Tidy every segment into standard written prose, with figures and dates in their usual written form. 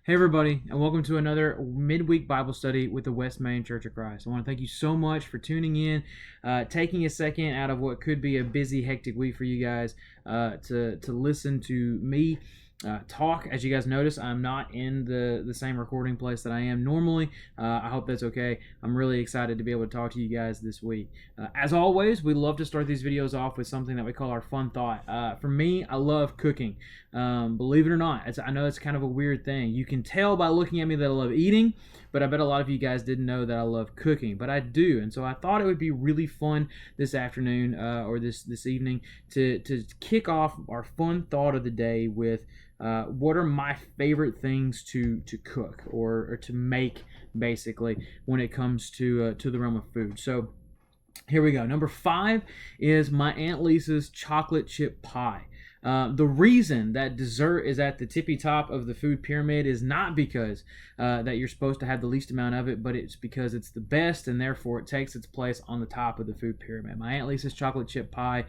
Hey, everybody, and welcome to another midweek Bible study with the West Main Church of Christ. I want to thank you so much for tuning in, taking a second out of what could be a busy, hectic week for you guys to listen to me talk. As you guys notice, I'm not in the same recording place that I am normally. I hope that's okay. I'm really excited to be able to talk to you guys this week. As always, we love to start these videos off with something that we call our fun thought. For me, I love cooking. Believe it or not, I know it's kind of a weird thing. You can tell by looking at me that I love eating, but I bet a lot of you guys didn't know that I love cooking, but I do. And so I thought it would be really fun this afternoon or this evening to kick off our fun thought of the day with what are my favorite things to cook or to make, basically, when it comes to the realm of food. So here we go. Number 5 is my Aunt Lisa's chocolate chip pie. The reason that dessert is at the tippy top of the food pyramid is not because that you're supposed to have the least amount of it, but it's because it's the best, and therefore it takes its place on the top of the food pyramid. My Aunt Lisa's chocolate chip pie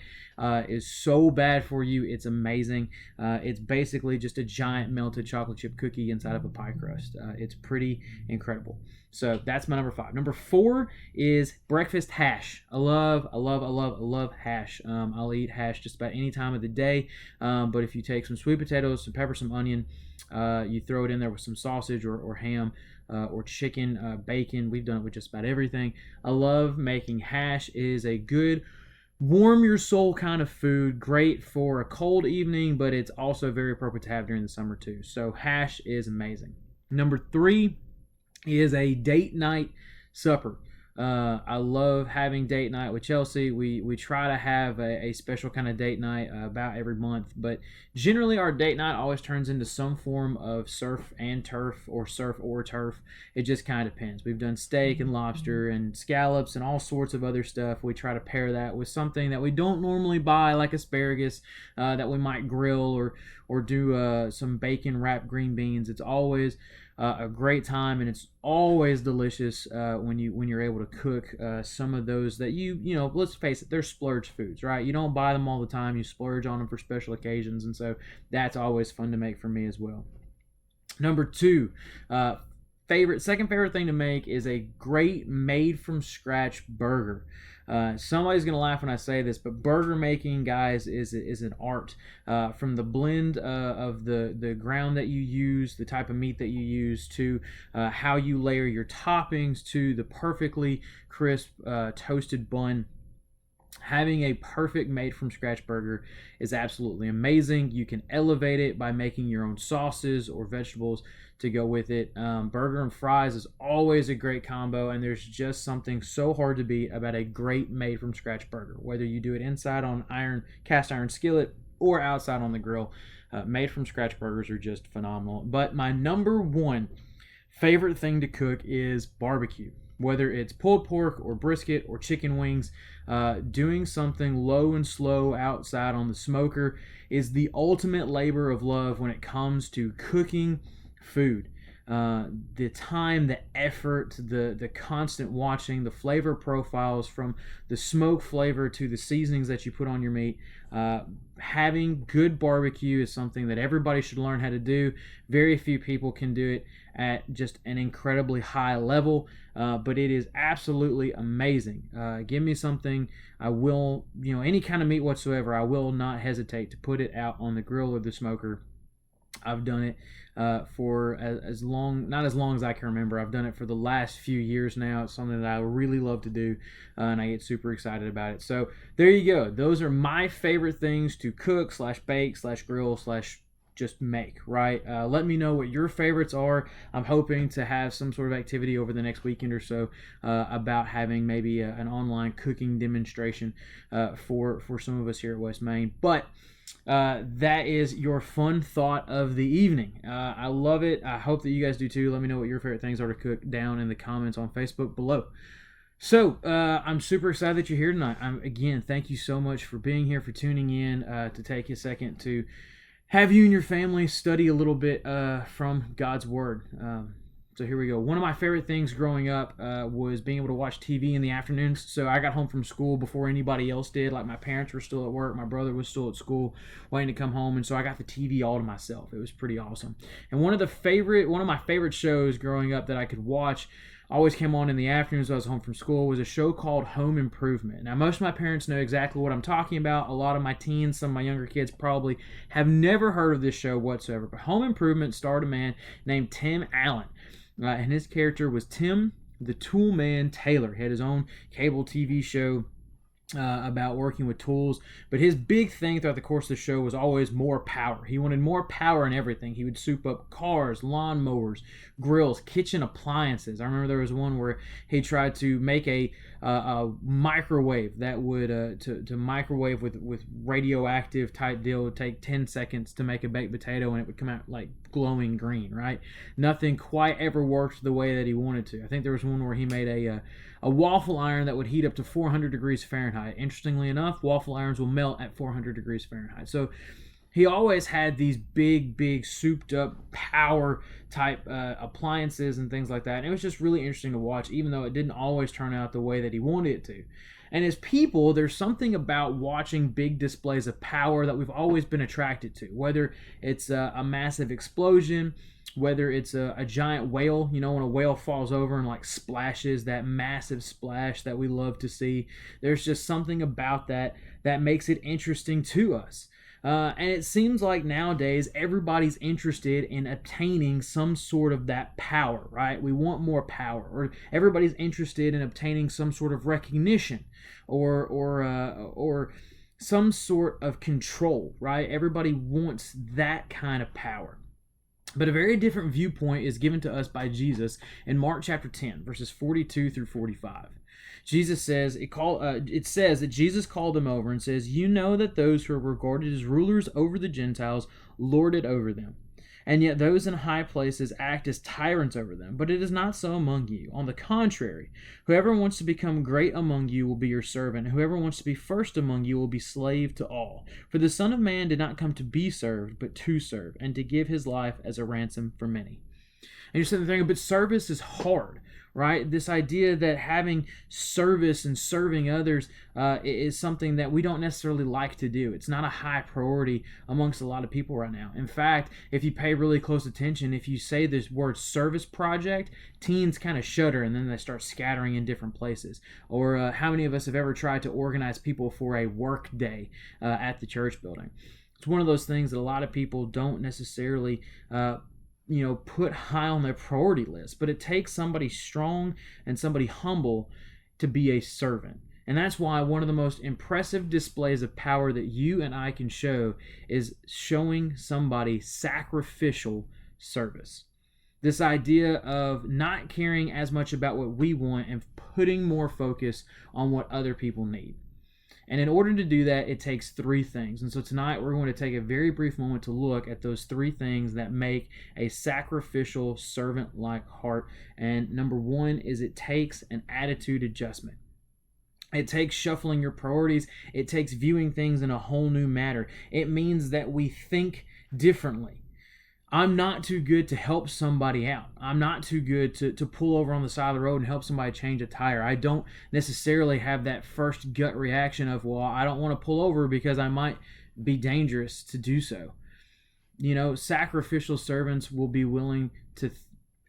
is so bad for you, it's amazing. It's basically just a giant melted chocolate chip cookie inside of a pie crust. It's pretty incredible. So that's my number 5. Number 4 is breakfast hash. I love hash. I'll eat hash just about any time of the day. But if you take some sweet potatoes, some pepper, some onion, you throw it in there with some sausage or ham or chicken, bacon. We've done it with just about everything. I love making hash. It is a good warm your soul kind of food, great for a cold evening, but it's also very appropriate to have during the summer too. So hash is amazing. Number 3 is a date night supper. I love having date night with Chelsea. We try to have a special kind of date night about every month, but generally our date night always turns into some form of surf and turf or surf or turf. It just kind of depends. We've done steak and lobster and scallops and all sorts of other stuff. We try to pair that with something that we don't normally buy, like asparagus, that we might grill or do some bacon wrapped green beans. It's always a great time, and it's always delicious when you're able to cook some of those that you know, let's face it, they're splurge foods, right? You don't buy them all the time. You splurge on them for special occasions, and so that's always fun to make for me as well. Number 2, second favorite thing to make is a great made from scratch burger. Somebody's gonna laugh when I say this, but burger making, guys, is an art. From the blend of the ground that you use, the type of meat that you use, to how you layer your toppings, to the perfectly crisp toasted bun. Having a perfect made from scratch burger is absolutely amazing. You can elevate it by making your own sauces or vegetables to go with it. Burger and fries is always a great combo, and there's just something so hard to beat about a great made from scratch burger. Whether you do it inside on cast iron skillet or outside on the grill, made from scratch burgers are just phenomenal. But my number 1 favorite thing to cook is barbecue. Whether it's pulled pork or brisket or chicken wings, doing something low and slow outside on the smoker is the ultimate labor of love when it comes to cooking food. The time, the effort, the constant watching, the flavor profiles from the smoke flavor to the seasonings that you put on your meat. Having good barbecue is something that everybody should learn how to do. Very few people can do it at just an incredibly high level, but it is absolutely amazing. Give me something, I will, any kind of meat whatsoever, I will not hesitate to put it out on the grill or the smoker. I've done it for not as long as I can remember. I've done it for the last few years now. It's something that I really love to do, and I get super excited about it. So there you go. Those are my favorite things to cook / bake / grill / just make, right? Let me know what your favorites are. I'm hoping to have some sort of activity over the next weekend or so about having maybe an online cooking demonstration for some of us here at West Main. But that is your fun thought of the evening. I love it. I hope that you guys do too. Let me know what your favorite things are to cook down in the comments on Facebook below. So I'm super excited that you're here tonight. Again, thank you so much for being here, for tuning in, to take a second to have you and your family study a little bit from God's Word. So here we go. One of my favorite things growing up was being able to watch TV in the afternoons. So I got home from school before anybody else did. Like my parents were still at work, my brother was still at school, waiting to come home, and so I got the TV all to myself. It was pretty awesome. And one of my favorite shows growing up that I could watch always came on in the afternoons when I was home from school was a show called Home Improvement. Now, most of my parents know exactly what I'm talking about. A lot of my teens, some of my younger kids probably have never heard of this show whatsoever. But Home Improvement starred a man named Tim Allen, and his character was Tim the Tool Man Taylor. He had his own cable TV show about working with tools, but his big thing throughout the course of the show was always more power. He wanted more power in everything. He would soup up cars, lawnmowers, grills, kitchen appliances. I remember there was one where he tried to make a microwave that would to microwave with radioactive type deal. It would take 10 seconds to make a baked potato and it would come out like glowing green, right? Nothing quite ever worked the way that he wanted to. I think there was one where he made a waffle iron that would heat up to 400 degrees Fahrenheit. Interestingly enough, waffle irons will melt at 400 degrees Fahrenheit. So he always had these big souped up power type appliances and things like that. And it was just really interesting to watch, even though it didn't always turn out the way that he wanted it to. And as people, there's something about watching big displays of power that we've always been attracted to, whether it's a massive explosion, whether it's a giant whale, when a whale falls over and like splashes, that massive splash that we love to see. There's just something about that makes it interesting to us. And it seems like nowadays everybody's interested in obtaining some sort of that power, right? We want more power, or everybody's interested in obtaining some sort of recognition or some sort of control, right? Everybody wants that kind of power. But a very different viewpoint is given to us by Jesus in Mark chapter 10, verses 42 through 45. Jesus says, it says that Jesus called them over and says, "You know that those who are regarded as rulers over the Gentiles lord it over them, and yet those in high places act as tyrants over them. But it is not so among you. On the contrary, whoever wants to become great among you will be your servant. Whoever wants to be first among you will be slave to all. For the Son of Man did not come to be served, but to serve, and to give his life as a ransom for many." And you're sitting there thinking, but service is hard, right? This idea that having service and serving others is something that we don't necessarily like to do. It's not a high priority amongst a lot of people right now. In fact, if you pay really close attention, if you say this word service project, teens kind of shudder and then they start scattering in different places. Or how many of us have ever tried to organize people for a work day at the church building? It's one of those things that a lot of people don't necessarily put high on their priority list, but it takes somebody strong and somebody humble to be a servant. And that's why one of the most impressive displays of power that you and I can show is showing somebody sacrificial service. This idea of not caring as much about what we want and putting more focus on what other people need. And in order to do that, it takes three things. And so tonight we're going to take a very brief moment to look at those three things that make a sacrificial, servant-like heart. And number one is it takes an attitude adjustment. It takes shuffling your priorities. It takes viewing things in a whole new manner. It means that we think differently. I'm not too good to help somebody out. I'm not too good to pull over on the side of the road and help somebody change a tire. I don't necessarily have that first gut reaction of, well, I don't want to pull over because I might be dangerous to do so. Sacrificial servants will be willing to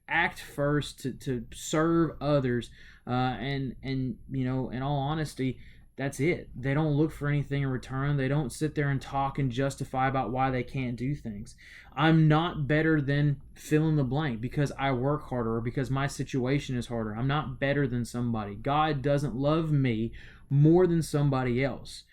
act first, to serve others, and in all honesty, that's it. They don't look for anything in return. They don't sit there and talk and justify about why they can't do things. I'm not better than fill in the blank because I work harder or because my situation is harder. I'm not better than somebody. God doesn't love me more than somebody else.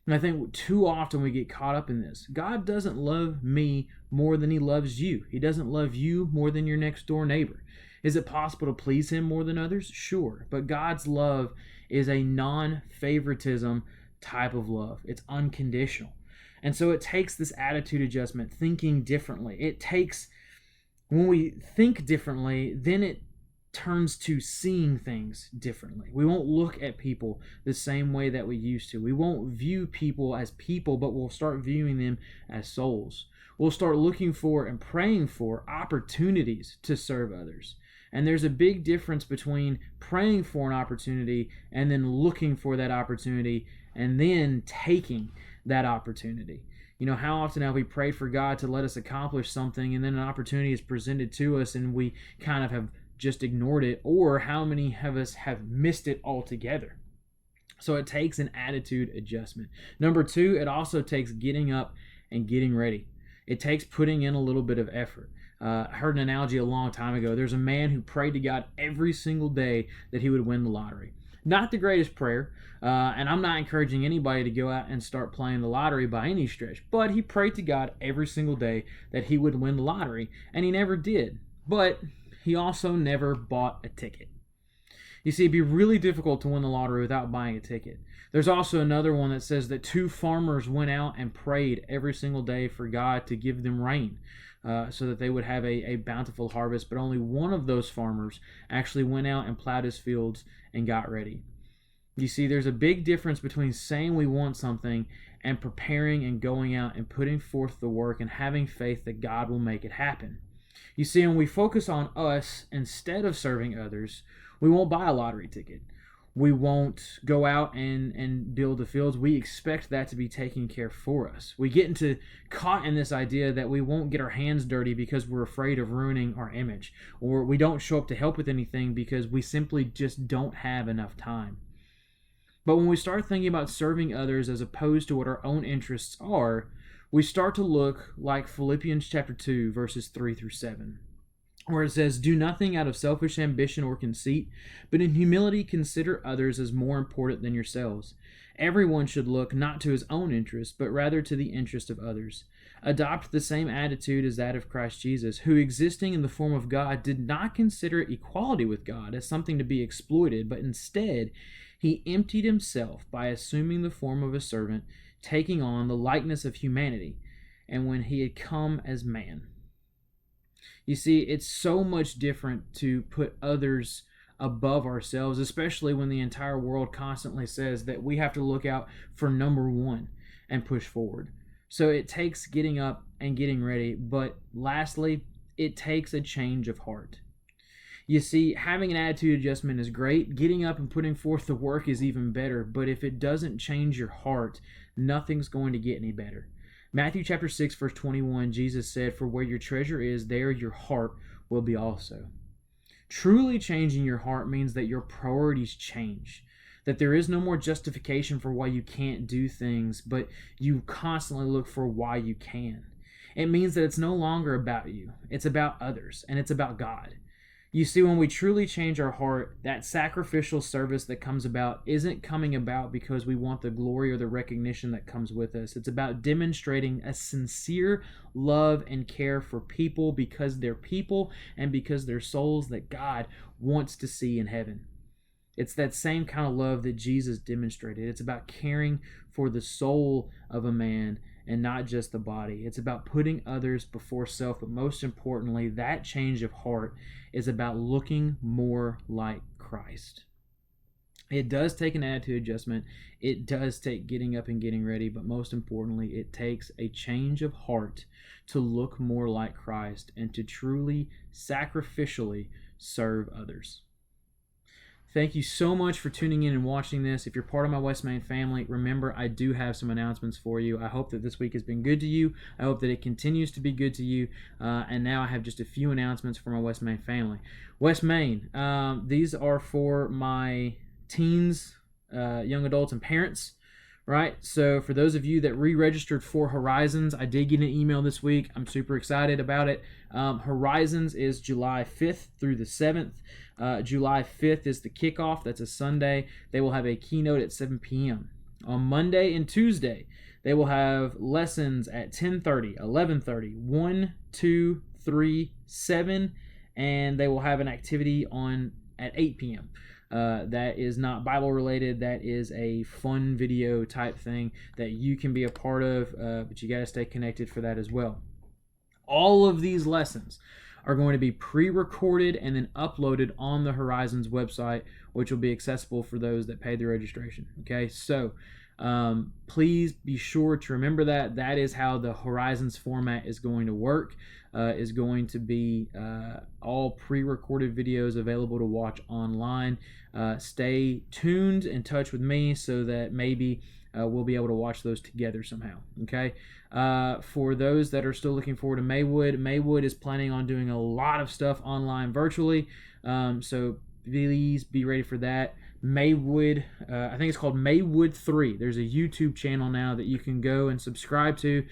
And I think too often we get caught up in this. God doesn't love me more than he loves you. He doesn't love you more than your next door neighbor. Is it possible to please him more than others? Sure. But God's love is a non-favoritism type of love. It's unconditional. And so it takes this attitude adjustment, thinking differently. When we think differently, then it turns to seeing things differently. We won't look at people the same way that we used to. We won't view people as people, but we'll start viewing them as souls. We'll start looking for and praying for opportunities to serve others. And there's a big difference between praying for an opportunity and then looking for that opportunity and then taking that opportunity. You know, how often have we prayed for God to let us accomplish something, and then an opportunity is presented to us and we kind of have just ignored it? Or how many of us have missed it altogether? So it takes an attitude adjustment. Number two, it also takes getting up and getting ready. It takes putting in a little bit of effort. I heard an analogy a long time ago. There's a man who prayed to God every single day that he would win the lottery. Not the greatest prayer, and I'm not encouraging anybody to go out and start playing the lottery by any stretch, but he prayed to God every single day that he would win the lottery, and he never did. But he also never bought a ticket. You see, it'd be really difficult to win the lottery without buying a ticket. There's also another one that says that two farmers went out and prayed every single day for God to give them rain so that they would have a bountiful harvest, but only one of those farmers actually went out and plowed his fields and got ready. You see, there's a big difference between saying we want something and preparing and going out and putting forth the work and having faith that God will make it happen. You see, when we focus on us instead of serving others, we won't buy a lottery ticket. We won't go out and build the fields. We expect that to be taken care for us. We get caught in this idea that we won't get our hands dirty because we're afraid of ruining our image, or we don't show up to help with anything because we simply just don't have enough time. But when we start thinking about serving others as opposed to what our own interests are, we start to look like Philippians chapter 2, verses 3 through 7. Where it says, "Do nothing out of selfish ambition or conceit, but in humility consider others as more important than yourselves. Everyone should look not to his own interest, but rather to the interest of others. Adopt the same attitude as that of Christ Jesus, who, existing in the form of God, did not consider equality with God as something to be exploited, but instead he emptied himself by assuming the form of a servant, taking on the likeness of humanity, and when he had come as man." You see, it's so much different to put others above ourselves, especially when the entire world constantly says that we have to look out for number one and push forward. So it takes getting up and getting ready, but lastly, it takes a change of heart. You see, having an attitude adjustment is great. Getting up and putting forth the work is even better, but if it doesn't change your heart, nothing's going to get any better. Matthew chapter 6, verse 21, Jesus said, "For where your treasure is, there your heart will be also." Truly changing your heart means that your priorities change, that there is no more justification for why you can't do things, but you constantly look for why you can. It means that it's no longer about you, it's about others, and it's about God. You see, when we truly change our heart, that sacrificial service that comes about isn't coming about because we want the glory or the recognition that comes with us. It's about demonstrating a sincere love and care for people because they're people and because they're souls that God wants to see in heaven. It's that same kind of love that Jesus demonstrated. It's about caring for the soul of a man and not just the body. It's about putting others before self, but most importantly, that change of heart is about looking more like Christ. It does take an attitude adjustment. It does take getting up and getting ready, but most importantly, it takes a change of heart to look more like Christ and to truly sacrificially serve others. Thank you so much for tuning in and watching this. If you're part of my West Main family, remember I do have some announcements for you. I hope that this week has been good to you. I hope that it continues to be good to you. And now I have just a few announcements for my West Main family. West Main, these are for my teens, young adults, and parents. Right, so for those of you that re-registered for Horizons, I did get an email this week. I'm super excited about it. Horizons is July 5th through the 7th. July 5th is the kickoff. That's a Sunday. They will have a keynote at 7 p.m. On Monday and Tuesday, they will have lessons at 10:30, 11:30, 1, 2, 3, 7, and they will have an activity at 8 p.m. That is not Bible related. That is a fun video type thing that you can be a part of, but you got to stay connected for that as well. All of these lessons are going to be pre-recorded and then uploaded on the Horizons website, which will be accessible for those that paid the registration. Okay, so Please be sure to remember that. That is how the Horizons format is going to work. Is going to be all pre-recorded videos available to watch online. Stay tuned, in touch with me, so that maybe we'll be able to watch those together somehow. Okay. For those that are still looking forward to Maywood is planning on doing a lot of stuff online virtually. So please be ready for that. Maywood, I think it's called Maywood 3. There's a YouTube channel now that you can go and subscribe to.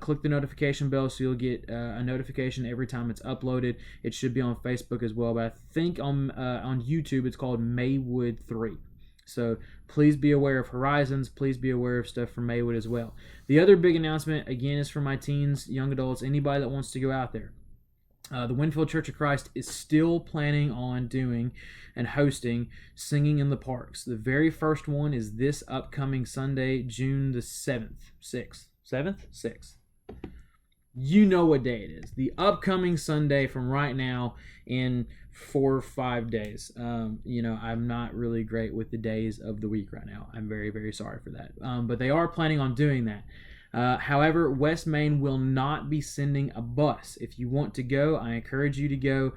Click the notification bell so you'll get a notification every time it's uploaded. It should be on Facebook as well, but I think on YouTube it's called Maywood 3. So please be aware of Horizons. Please be aware of stuff from Maywood as well. The other big announcement, again, is for my teens, young adults, anybody that wants to go out there. The Winfield Church of Christ is still planning on doing and hosting Singing in the Parks. The very first one is this upcoming Sunday, June the 6th. You know what day it is. The upcoming Sunday from right now in 4 or 5 days. I'm not really great with the days of the week right now. I'm very, very sorry for that. But they are planning on doing that. However, West Main will not be sending a bus. If you want to go, I encourage you to go.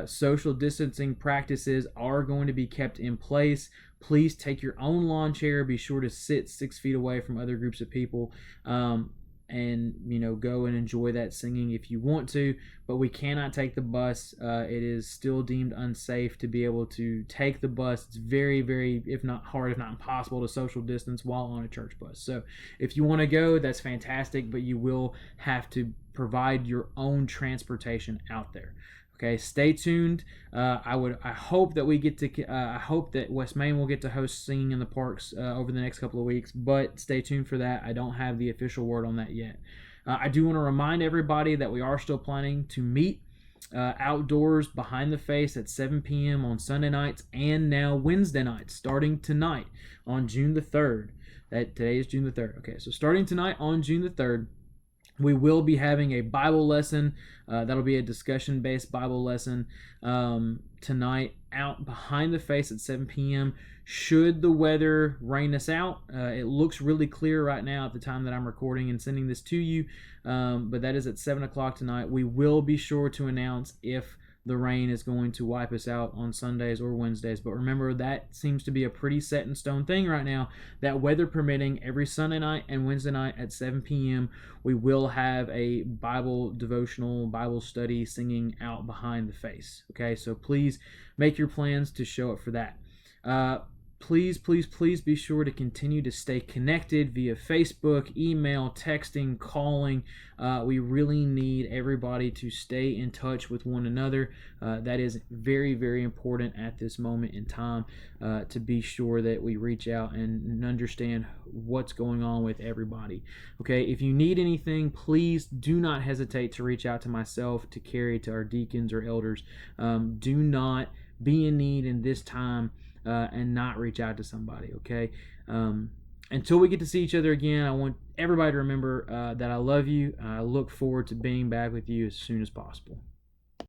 Social distancing practices are going to be kept in place. Please take your own lawn chair. Be sure to sit 6 feet away from other groups of people. And go and enjoy that singing if you want to, but we cannot take the bus. It is still deemed unsafe to be able to take the bus. It's very, very, if not hard, if not impossible, to social distance while on a church bus. So if you want to go, that's fantastic, but you will have to provide your own transportation out there. Okay, stay tuned. I hope that we get to. I hope that West Main will get to host Singing in the Parks over the next couple of weeks. But stay tuned for that. I don't have the official word on that yet. I do want to remind everybody that we are still planning to meet outdoors behind the face at 7 p.m. on Sunday nights and now Wednesday nights, starting tonight on June the 3rd. Today is June the 3rd. Okay, so starting tonight on June the 3rd. We will be having a Bible lesson. That'll be a discussion-based Bible lesson tonight out behind the face at 7 p.m. Should the weather rain us out, it looks really clear right now at the time that I'm recording and sending this to you, but that is at 7 o'clock tonight. We will be sure to announce if the rain is going to wipe us out on Sundays or Wednesdays. But remember, that seems to be a pretty set in stone thing right now, that weather permitting, every Sunday night and Wednesday night at 7 p.m., we will have a Bible devotional, Bible study, singing out behind the face. Okay, so please make your plans to show up for that. Please be sure to continue to stay connected via Facebook, email, texting, calling. We really need everybody to stay in touch with one another. That is very, very important at this moment in time, to be sure that we reach out and understand what's going on with everybody. Okay, if you need anything, please do not hesitate to reach out to myself, to Carrie, to our deacons or elders. Do not be in need in this time and not reach out to somebody, okay? Until we get to see each other again, I want everybody to remember that I love you. I look forward to being back with you as soon as possible.